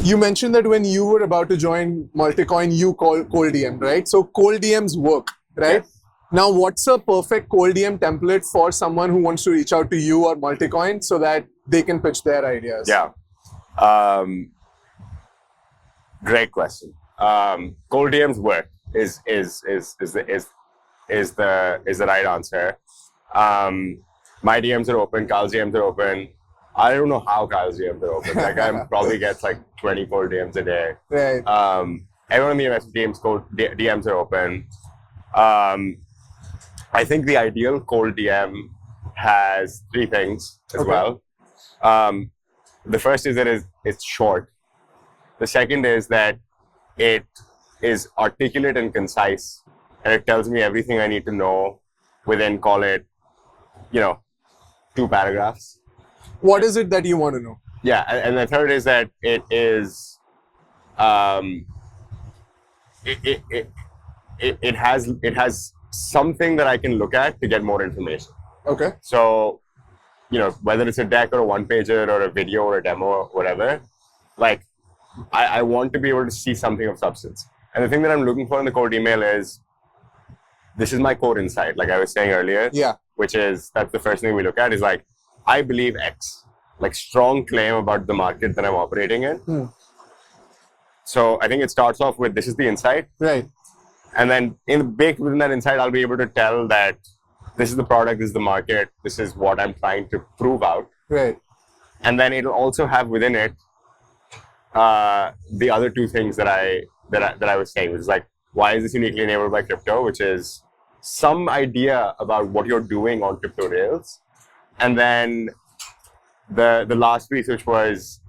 You mentioned that when you were about to join Multicoin, you cold DM, right? So cold DMs work, right? Yes. Now, what's a perfect cold DM template for someone who wants to reach out to you or Multicoin so that they can pitch their ideas? Yeah. Great question. Cold DMs work is the right answer. My DMs are open. Kyle's DMs are open. I don't know how Kyle's DMs are open. Like I probably gets like 24 DMs a day. Right. Everyone in the investment team's DMs are open. I think the ideal cold DM has three things as well. The first is that it's short. The second is that it is articulate and concise, and it tells me everything I need to know within, call it, 2 paragraphs. What is it that you want to know? Yeah, and the third is that it is, it has something that I can look at to get more information. Okay. So, whether it's a deck or a one-pager or a video or a demo or whatever, like, I want to be able to see something of substance. And the thing that I'm looking for in the cold email is, this is my core insight, like I was saying earlier. Yeah. Which is, that's the first thing we look at is like, I believe X, like strong claim about the market that I'm operating in. So I think it starts off with, this is the insight. Right. And then baked within that insight, I'll be able to tell that this is the product, this is the market, this is what I'm trying to prove out. Right. And then it'll also have within it the other two things that I was saying, which is like, why is this uniquely enabled by crypto, which is some idea about what you're doing on crypto rails. And then the last piece, which was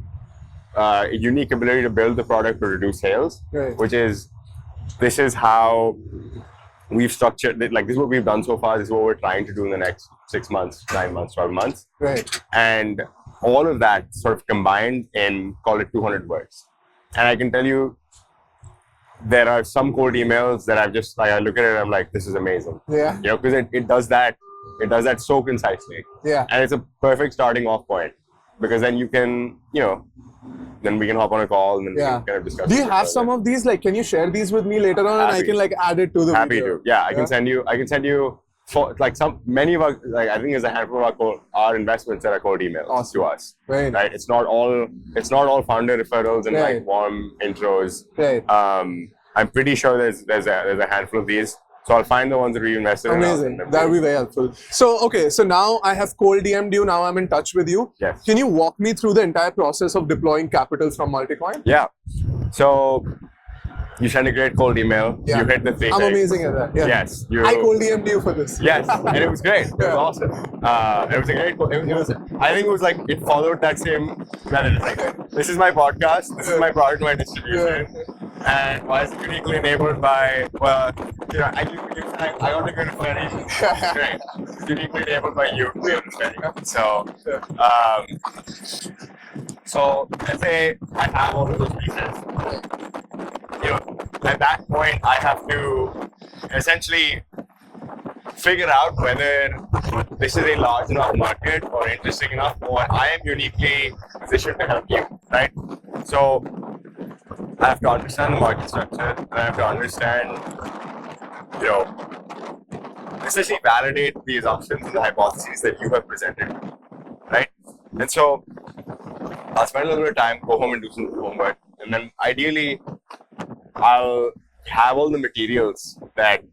a unique ability to build the product to reduce sales, right. Which is, this is how we've structured, like this is what we've done so far, this is what we're trying to do in the next 6 months, 9 months, 12 months. Right. And all of that sort of combined in, call it 200 words. And I can tell you, there are some cold emails that I've just, like, I look at it and I'm like, this is amazing. Yeah. Because it does that so concisely. Yeah. And it's a perfect starting off point, because then you can, then we can hop on a call and then we can kind of discuss. Do you have some of these? Like, can you share these with me later on, and I can like add it to the Happy video? to. Yeah, I can send you for like many of our, like I think there's a handful of our investments that are cold emails to us. Right. It's not all founder referrals and like warm intros. Right. I'm pretty sure there's a handful of these. So I'll find the ones that we invested in. Amazing. That would be very helpful. So, okay. So now I have cold DM'd you. Now I'm in touch with you. Yes. Can you walk me through the entire process of deploying capital from Multicoin? Yeah. So you send a great cold email. Yeah. You hit the three I'm things. amazing at that. Yeah. Yes. I cold DM'd you for this. Yes. And it was great. It was awesome. It was a great, I think it was like, it followed that same method. Like, this is my podcast. This is my product, my distribution. And why is it uniquely enabled by, well, I got a good friend. Great. It's uniquely enabled by you. So let's say I have all of those pieces. At that point, I have to essentially figure out whether this is a large enough market or interesting enough, or I am uniquely positioned to help you, right? So I have to understand the market structure, and I have to understand, essentially validate the assumptions and the hypotheses that you have presented, right? And so I'll spend a little bit of time, go home and do some homework, and then ideally I'll have all the materials that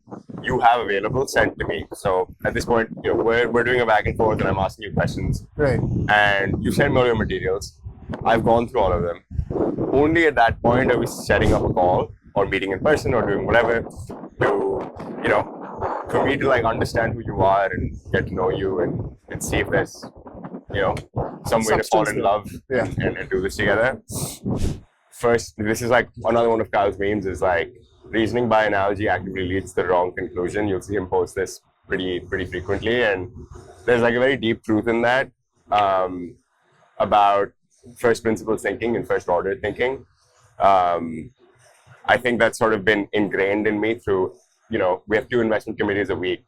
you have available sent to me. So at this point, we're doing a back and forth, and I'm asking you questions. Right. And you send me all your materials. I've gone through all of them. Only at that point are we setting up a call or meeting in person or doing whatever to, for me to like understand who you are and get to know you and see if there's, some way to fall in love and do this together. First, this is like another one of Kyle's memes, is like, reasoning by analogy actively leads to the wrong conclusion. You'll see him post this pretty frequently, and there's like a very deep truth in that about first principles thinking and first order thinking. I think that's sort of been ingrained in me through, we have 2 investment committees a week.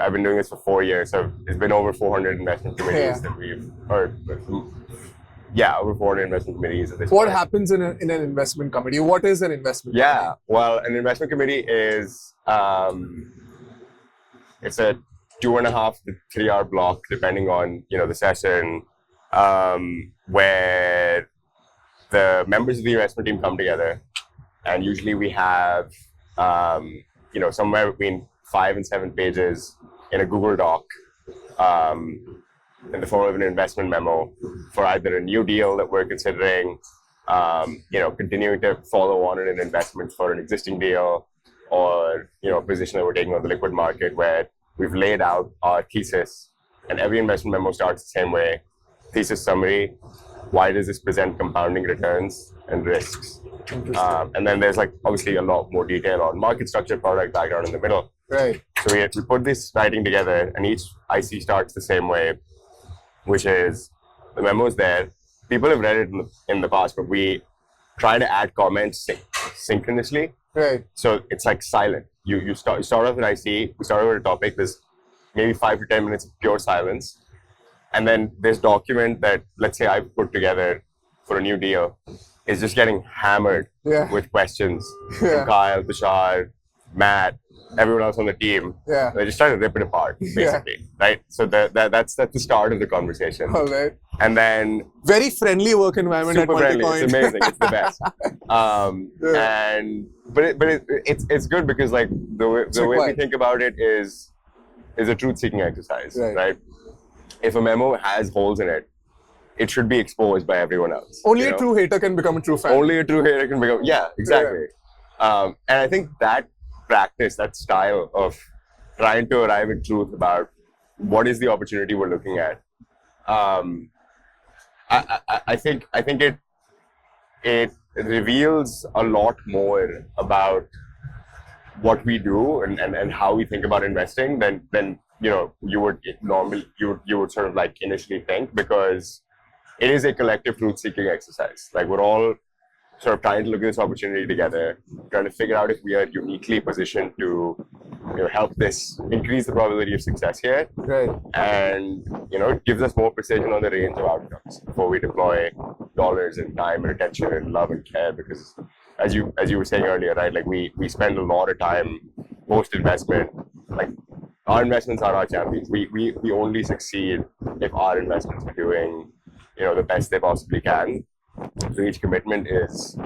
I've been doing this for 4 years, so it's been over 400 investment committees that we've, or Yeah, over 400 investment committees at this What point. happens in an investment committee? What is an investment committee? Yeah, well, an investment committee is it's a 2.5 to 3 hour block, depending on the session, where the members of the investment team come together, and usually we have somewhere between 5 and 7 pages in a Google Doc, in the form of an investment memo for either a new deal that we're considering, continuing to follow on in an investment for an existing deal, or a position that we're taking on the liquid market where we've laid out our thesis, and every investment memo starts the same way. Thesis summary: why does this present compounding returns and risks? And then there's obviously a lot more detail on market structure, product background in the middle. Right. So we put this writing together, and each IC starts the same way, which is the memo's there. People have read it in the past, but we try to add comments synchronously. Right. So it's silent. You start off an IC, we start with a topic, there's maybe 5 to 10 minutes of pure silence. And then this document that, let's say, I've put together for a new deal is just getting hammered with questions from Kyle, Tushar, Matt, everyone else on the team. Yeah. They're just trying to rip it apart, basically. Right? So that's the start of the conversation. All right. And then very friendly work environment at super friendly. Multicoin. It's amazing. It's the best. But it's good because the way we think about it is a truth-seeking exercise, right? If a memo has holes in it, it should be exposed by everyone else. Only a true hater can become a true fan. Only a true hater can become, exactly. And I think that practice, that style of trying to arrive at truth about what is the opportunity we're looking at, I think it reveals a lot more about what we do and how we think about investing than you would normally you would sort of initially think, because it is a collective truth-seeking exercise. We're all sort of trying to look at this opportunity together, trying to figure out if we are uniquely positioned to help this increase the probability of success here. Right. And it gives us more precision on the range of outcomes before we deploy dollars and time and attention and love and care, because as you were saying earlier, right, we spend a lot of time post-investment. Our investments are our champions. We only succeed if our investments are doing the best they possibly can. So each commitment is,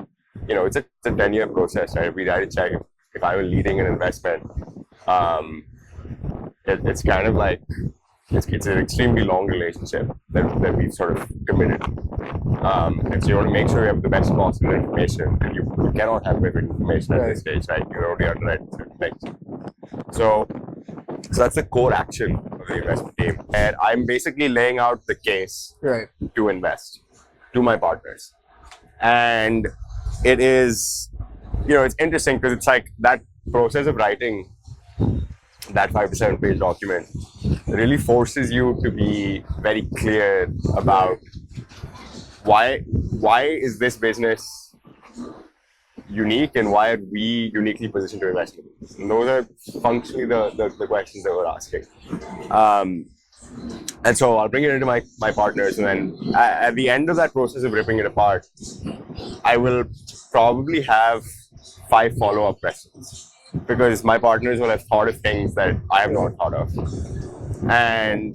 it's a 10-year process, right? We write a check. If I were leading an investment, it's kind of it's an extremely long relationship that we've sort of committed. And so you want to make sure you have the best possible information, and you cannot have perfect information at this stage, right? You're already underwriting certain things. So that's the core action of the investment team. And I'm basically laying out the case to invest to my partners. And it is, it's interesting because it's that process of writing that 5 to 7 page document really forces you to be very clear about why is this business unique and why are we uniquely positioned to invest in it. And those are functionally the questions that we're asking. And so I'll bring it into my partners, and then at the end of that process of ripping it apart, I will probably have 5 follow-up questions, because my partners will have thought of things that I have not thought of. And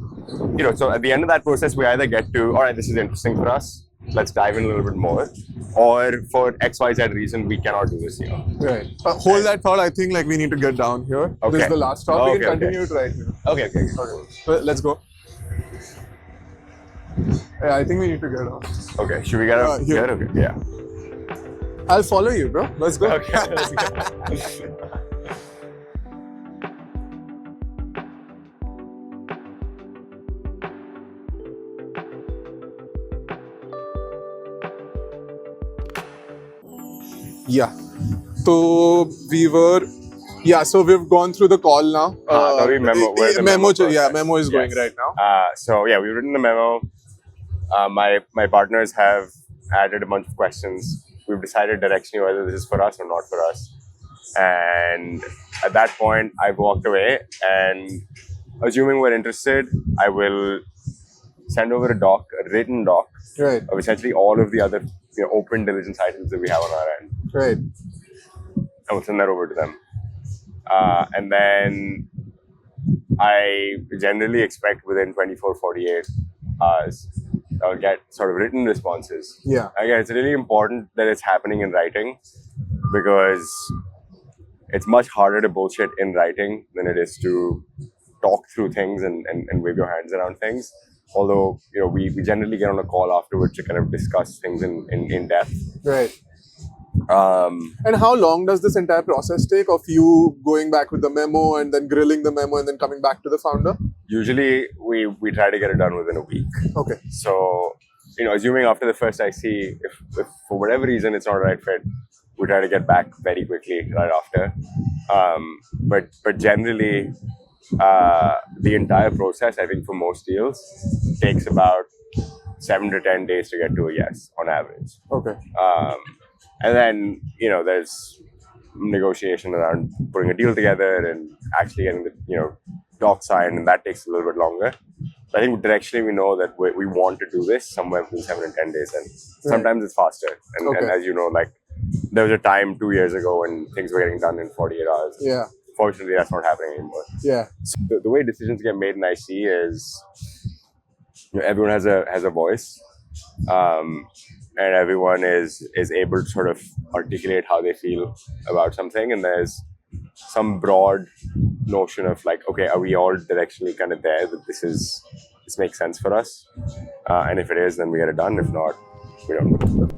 so at the end of that process, we either get to, all right, this is interesting for us, let's dive in a little bit more, or for XYZ reason, we cannot do this here. Right. Hold that thought. I think we need to get down here. Okay. This is the last topic. We can continue it right here. Okay. Well, let's go. Yeah, I think we need to get on. Okay. Should we get up? Here. Okay. Yeah. I'll follow you, bro. Let's go. Okay. Let's go. Yeah. So we've gone through the call now. We memo. Where the memo is going right now. So we've written the memo. My partners have added a bunch of questions. We've decided directionally whether this is for us or not for us. And at that point, I've walked away, and assuming we're interested, I will send over a written doc Right. of essentially all of the other open diligence items that we have on our end. Right. And we'll send that over to them. And then I generally expect within 24, 48 hours, I'll get sort of written responses. Yeah. Again, it's really important that it's happening in writing because it's much harder to bullshit in writing than it is to talk through things and wave your hands around things. Although, we generally get on a call afterwards to kind of discuss things in depth. Right. Um, And how long does this entire process take of you going back with the memo and then grilling the memo and then coming back to the founder? Usually, we try to get it done within a week. Okay. So, assuming after the first IC, if for whatever reason it's not a right fit, we try to get back very quickly right after. But generally, the entire process, I think for most deals, takes about 7 to 10 days to get to a yes on average. Okay. And then, there's negotiation around putting a deal together and actually getting the, doc signed, and that takes a little bit longer. But I think directionally we know that we want to do this somewhere between 7 and 10 days, and sometimes it's faster. And as you know, like there was a time 2 years ago when things were getting done in 48 hours. Yeah. Fortunately, that's not happening anymore. Yeah. So the way decisions get made in IC is, everyone has a voice, and everyone is able to sort of articulate how they feel about something. And there's some broad notion of like, okay, are we all directionally kind of there that this makes sense for us? And if it is, then we get it done. If not, we don't.